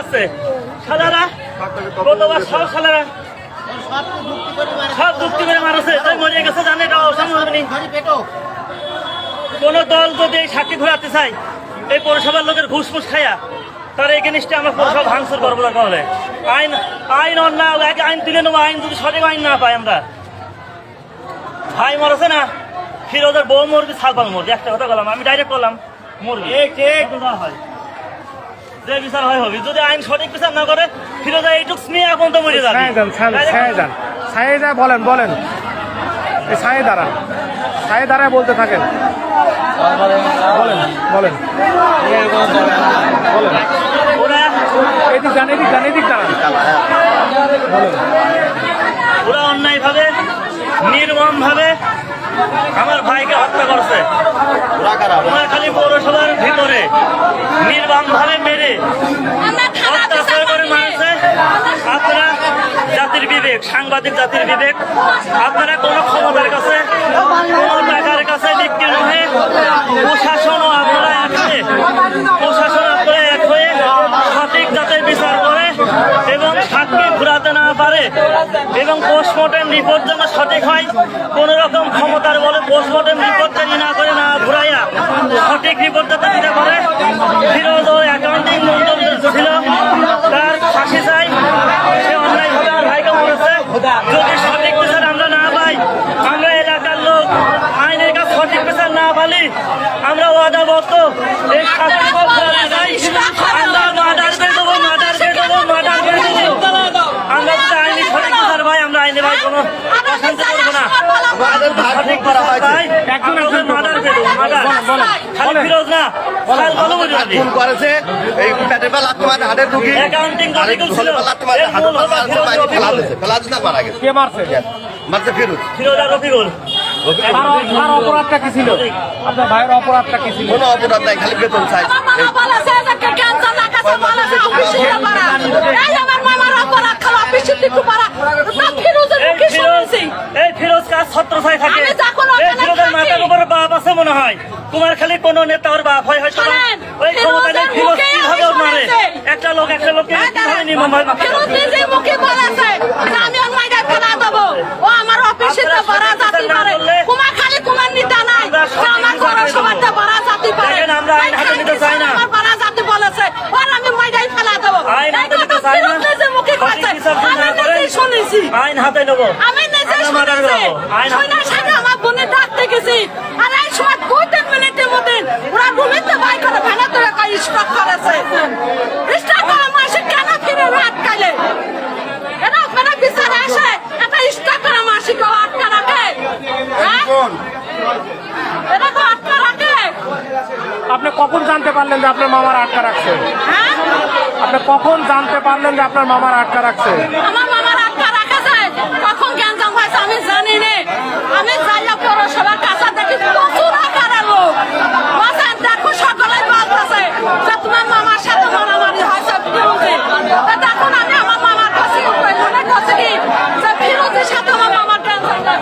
আছে শালারা গতবার সব শালারা সব যুক্তি করে মারছে তাই মরে গেছে জানে এটা অসম্ভব নেই কোন দল যদি এই সাক্ষী ঘোরাতে চাই এই পৌরসভার লোকের ঘুষ ফুস খায়া তারা এই জিনিসটা আমরা পৌরসভা ভাঙচুর করবো না তাহলে আইন আইন অন্যায় আইন তুলে নেবো আইন যদি সঠিক আইন না পাই আমরা ভাই মরেছে না ফিরোজের বউ মরবি ছাগল মরবি একটা কথা বললাম আমি ডাইরেক্ট বললাম মরবি হয় যে বিচার হয় হবে যদি আইন সঠিক বিচার না করে ফিরোজা এইটুক স্নেহ এখন তো মরে যাবে বলেন বলেন সায়ে দাঁড়ায় বলতে থাকেন বলেন বলেন বলেন ওরা অন্যায় ভাবে নির্মম ভাবে আমার ভাইকে হত্যা করছে কুমারখালী পৌরসভার ভিতরে নির্মম ভাবে মেরে অত্যাচার করে মারছে আপনারা জাতির বিবেক সাংবাদিক জাতির বিবেক আপনারা কোন ক্ষমতার কাছে কোন টাকার কাছে বিক্রি নহে প্রশাসনও আপনারা এক হয়ে সঠিক যাতে বিচার করে এবং সাক্ষী ঘুরাতে না পারে এবং পোস্টমর্টেম রিপোর্ট যেন সঠিক হয় কোন রকম ক্ষমতার বলে পোস্টমর্টেম রিপোর্ট তৈরি না করে না ঘুরাইয়া সঠিক রিপোর্ট যাতে দিতে পারে ফিরোজ ও অ্যাকাউন্টিং মন্ত্রী ছিল তার ফাঁসি চাই সে অন্যায়ভাবে আমার ভাইকে মরেছে যদি সঠিক বিচার আমরা না পাই আমরা এলাকার লোক আইনের কাছে সঠিক বিচার না পালি আমরা ওয়াদাবদ্ধ এই শাসন আমরা মার্ডার করে দেবো আমরা যদি আইনি সঠিক বিচার ভাই আমরা আইনে ভাই কোনো অশান্তি করবো না সঠিক মার্ডার করে দেবো মার্ডার খালি ফিরোজ না করেছে এই হাটের রুগী অ্যাকাউন্টিং কে মারছে মারছে ফিরোজ আর রফিকুল অপরাধটা কি ছিল আপনার ভাইয়ের অপরাধটা কি ছিল কোনো অপরাধ নাই খালি বেতন চাই এই ফিরোজ কাজ ছত্র ছাই থাকে এই ফিরোজের মাথার উপরে বাপ আছে মনে হয় কুমারখালী কোন নেতা ওর বাপ হয় হয়তো ওই ক্ষমতা নেই ফিরোজ কিভাবে মারে একটা লোককে কিভাবে নির্মম ভাবে আমি ওর মাইদায় ফেলা দেবো ও আমার অফিসে তো বড় জাতি পারে কুমারখালী কুমার নিতা নাই আমার পৌরসভাতে বড় জাতি পারে আমরা আইন হাতে নিতে চাই না আমার বড় জাতি বলেছে ওর আমি মাইদায় ফেলা দেবো আইন হাতে নিতে চাই না মুখে কথা আমি শুনেছি আইন হাতে নেবো আমি নিজে শুনেছি শুনে সাথে আমার বোনের ডাকতে গেছি আর এই সময় 2-3 মিনিটের মধ্যে ওরা রুমেতে বাই করে ভেনা ধরে কাই স্টক করেছে স্টক করা মাসে কেন ফিরে আটকালে এটা আপনারা বিচারে আসে এটা স্টক করা মাসে কেউ আটকা রাখে এটা তো আটকা রাখে আপনি কখন জানতে পারলেন যে আপনার মামার আটকা রাখছে আপনি কখন জানতে পারলেন যে আপনার মামার আটকা রাখছে আমার মামার আটকা রাখেছে কখন গ্যাঞ্জাম হয়েছে আমি জানি না আমি যাইয়া পৌরসভার কাছে দেখি প্রচুর আকারের লোক বাসায় দেখো সকলে বলতেছে যে তোমার মামার সাথে মারামারি হয়েছে ফিরোজে দেখুন আমি আমার মামার কাছে মনে করছি কি যে ফিরোজের সাথে আমার মামার গ্যাঞ্জাম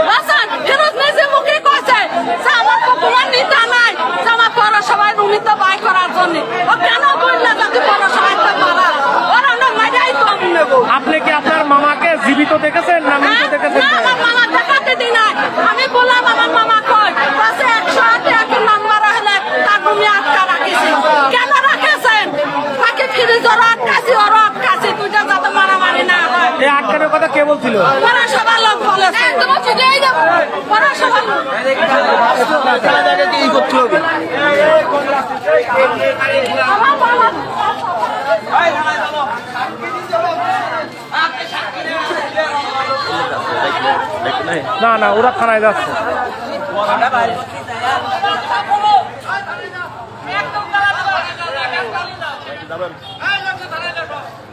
বাসান ফিরোজ নিজে মুখে কইছে যে আমার তোমার নিতা নাই যে আমার পৌরসভায় রুমিতে বাই করার জন্য ও কেন বললে যাতে পৌরসভায় মারা ওরা না মাইরাই তো আমি নেব আপনি কি আপনার মামাকে জীবিত দেখেছেন না মৃত দেখেছেন না আমার মামা দেখাতে দিই নাই আমি বললাম আমার মামা কই পাশে 108 এক নাম্বার হলে তার রুমে আটকা রাখিছি কেন রাখেছেন তাকে ফিরে জরা আটকাছি ওর আটকাছি তুইটা যাতে মারামারি না হয় এই আটকানোর কথা কে বলছিল পৌরসভার লোক বলেছে তুমি চিনেই যাবো পৌরসভার লোক কি করতে হবে আমার মামা না না ওরা থানায় যাচ্ছে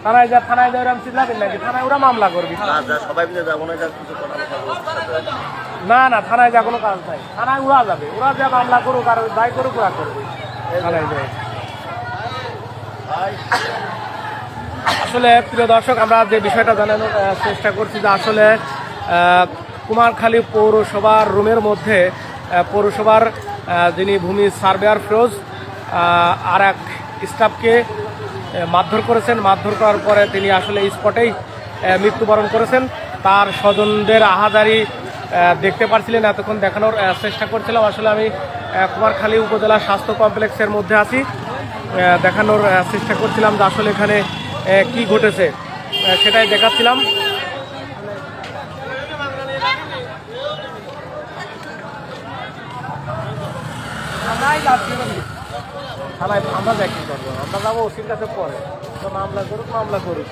থানায় যা ওরা চিল্লাবেন নাকি থানায় ওরা মামলা করবি সবাই মিলে যাবো না না না থানায় যা কোনো কাজ নাই থানায় ওরা যাবে ওরা যা মামলা করুক আর দায় করুক ওরা করবে থানায় যায় আসলে প্রিয় দর্শক আমরা যে বিষয়টা জানানোর চেষ্টা করছি যে আসলে কুমারখালী পৌরসভার রুমের মধ্যে পৌরসভার যিনি ভূমি সার্ভেয়ার ফিরোজ আর এক স্টাফকে মারধর করেছেন। মারধর করার পরে তিনি আসলে স্পটেই মৃত্যুবরণ করেছেন। তার স্বজনদের আহাজারি দেখতে পারছিলেন, এতক্ষণ দেখানোর চেষ্টা করছিলাম। আসলে আমি কুমারখালী উপজেলা স্বাস্থ্য কমপ্লেক্সের মধ্যে আছি, দেখানোর চেষ্টা করছিলাম যে আসলে এখানে কি ঘটেছে সেটাই দেখাচ্ছিলাম। আমরা দেখি করবো, আমরা যাবো ওসির কাছে পরে, মামলা করুক।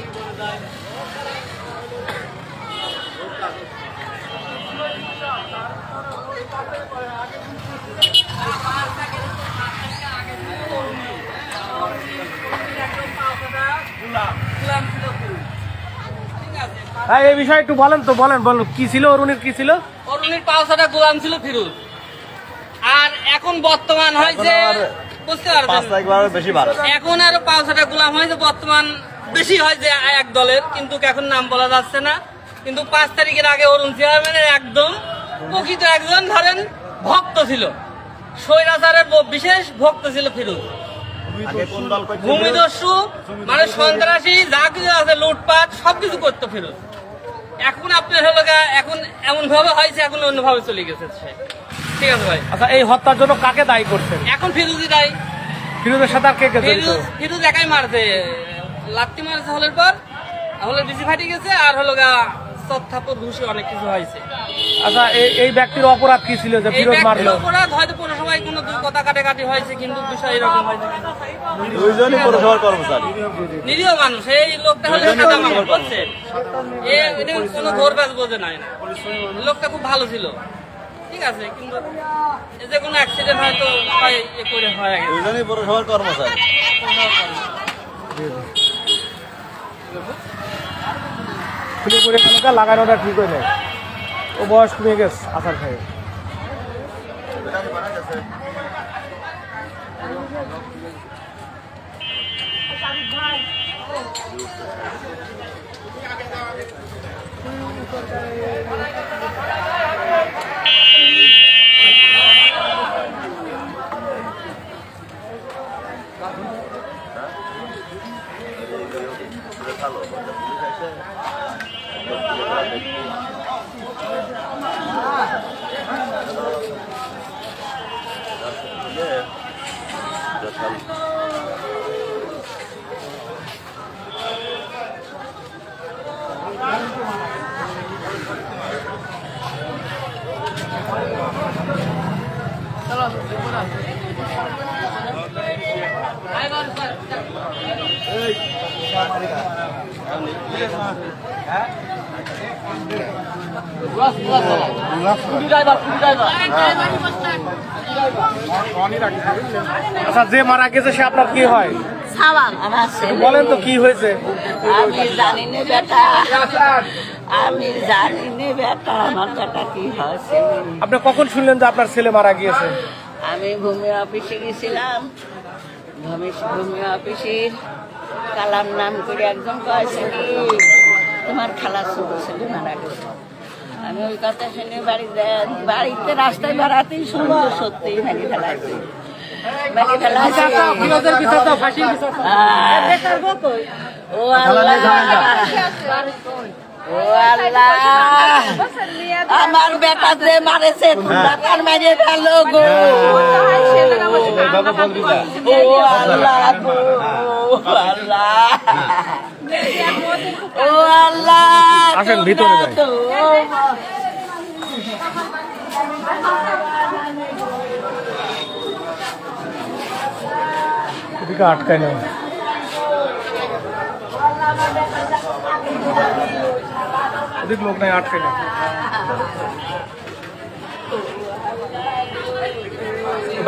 হ্যাঁ, এই বিষয়ে একটু বলেন তো, বলেন কি ছিল অরুণীর, কি ছিল? অরুণীর পাওসাটা গোলাম ছিল ফিরোজ। আর এখন বর্তমান হয়েছে বুঝতে পারবেন বেশি বার এখন আরো পাওসাটা গোলাম হয়েছে, বর্তমান বেশি হয়েছে এক দলের, কিন্তু এখন নাম বলা যাচ্ছে না। কিন্তু 5 তারিখের আগে অরুণ চেয়ারম্যানের একদম প্রকৃত একজন ধরেন ভক্ত ছিল, স্বৈরাচারের বিশেষ ভক্ত ছিল ফিরোজ। ভূমিদস্যু মানে সন্ত্রাসী যা কিছু আছে, লুটপাট সবকিছু করতো ফিরোজ। এখন আপনার হলো এখন এমন ভাবে হয়েছে, এখন অন্যভাবে চলে গেছে সে। ঠিক আছে ভাই। আচ্ছা, এই হত্যার জন্য কাকে দায়ী করছেন? এখন ফিরোজই দায়ী। ফিরোজের সাথে আর কে কে জড়িত? ফিরোজ একাই মারছে, লাত্তি মারছে হলের পর, হলের বেশি ফাটি গেছে, আর হলো থাপ্পড় ঘুষি অনেক কিছু হয়েছে। আচ্ছা, এই ব্যক্তির অপরাধ কি ছিল যে ফিরোজ মারলো? অপরাধ হয়তো পৌরসভায় কোনো কথা কাটাকাটি হয়েছে, কিন্তু বিষয় এরকম হয়েছে। দুইজনই পৌরসভার কর্মচারী, নিরীহ মানুষ। এই লোকটা হলে বলছেন কোনো ঘোর কাজ বোঝে নাই না, লোকটা খুব ভালো ছিল। ঠিক আছে, কিন্তু যে কোনো অ্যাক্সিডেন্ট হয়তো করে হয়। দুইজনই পৌরসভার কর্মচারী। খুলে পড়ে গেল, লাগানোটা ঠিক হয়ে যায়। ও বয়স কমে গেছে আসার খাই। আচ্ছা, যে মারা গেছে সে আপনার কি হয়? বলেন তো কি হয়েছে? আমি জানি না বেটা, আমি জানি না বেটা, আমার বেটা কি হয়েছে। আপনি কখন শুনলেন যে আপনার ছেলে মারা গিয়েছে? আমি ভূমি অফিসে গেছিলাম, ভূমি অফিসের কালাম নাম করে একজন কয়েছে কি তোমার খালা ছোট ছেলে মারা গেছে। আমি ওই কথা শুনে বাড়িতে রাস্তায় বেড়াতেই শুনবো সত্যি ভেঙে ফেলাইছে। ও আল্লাহ, আমার বেটা যে মারেছে ডাকার মারিয়ে ফেল গো। ও আল্লাহ, ও আল্লাহ, আসেন ভিতরে যাই। এদিকে আটকায় না। এদিক লোক নাই, আটকায় না।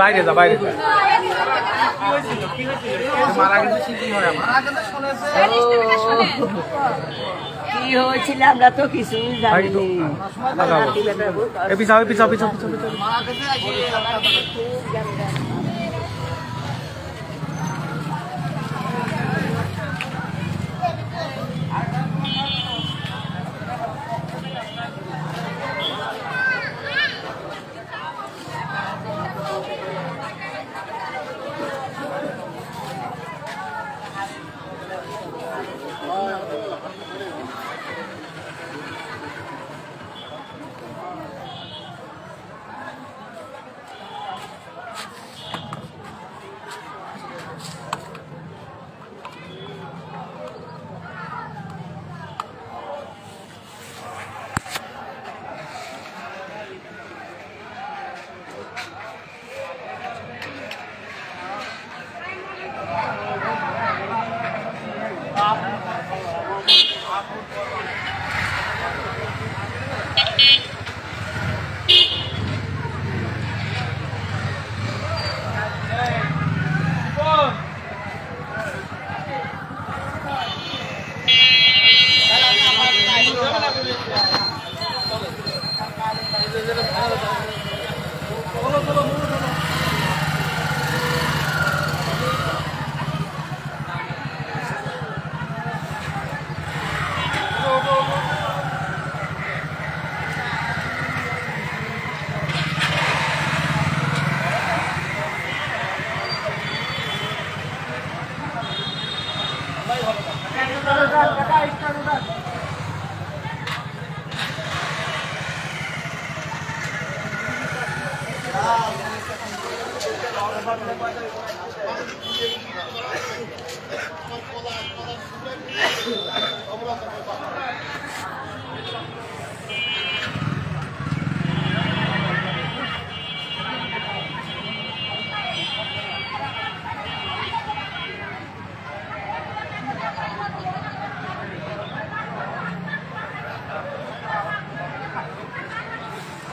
বাইরে যা, বাইরে যা। কি হয়েছিল আমরা তো কিছুই জানি। পিছাও পিছাও পিছাও পিছাও।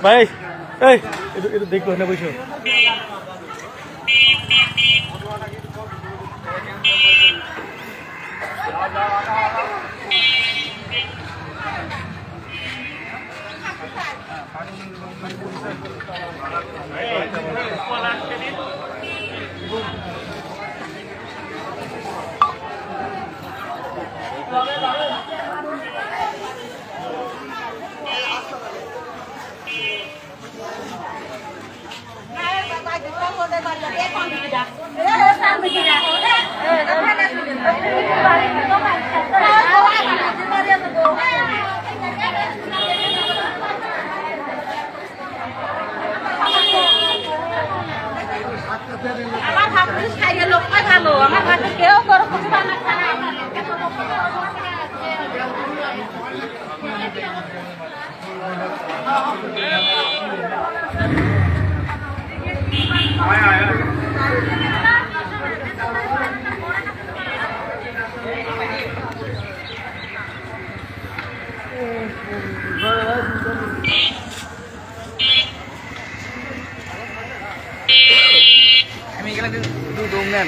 ভাই এই একটু দেখো না বসো আমার ভাত খাইয়ে লোকটাই ভালো আমার ভাতে কেউ করো কিছু রান্না খায় আমি এখানে দুধ নেন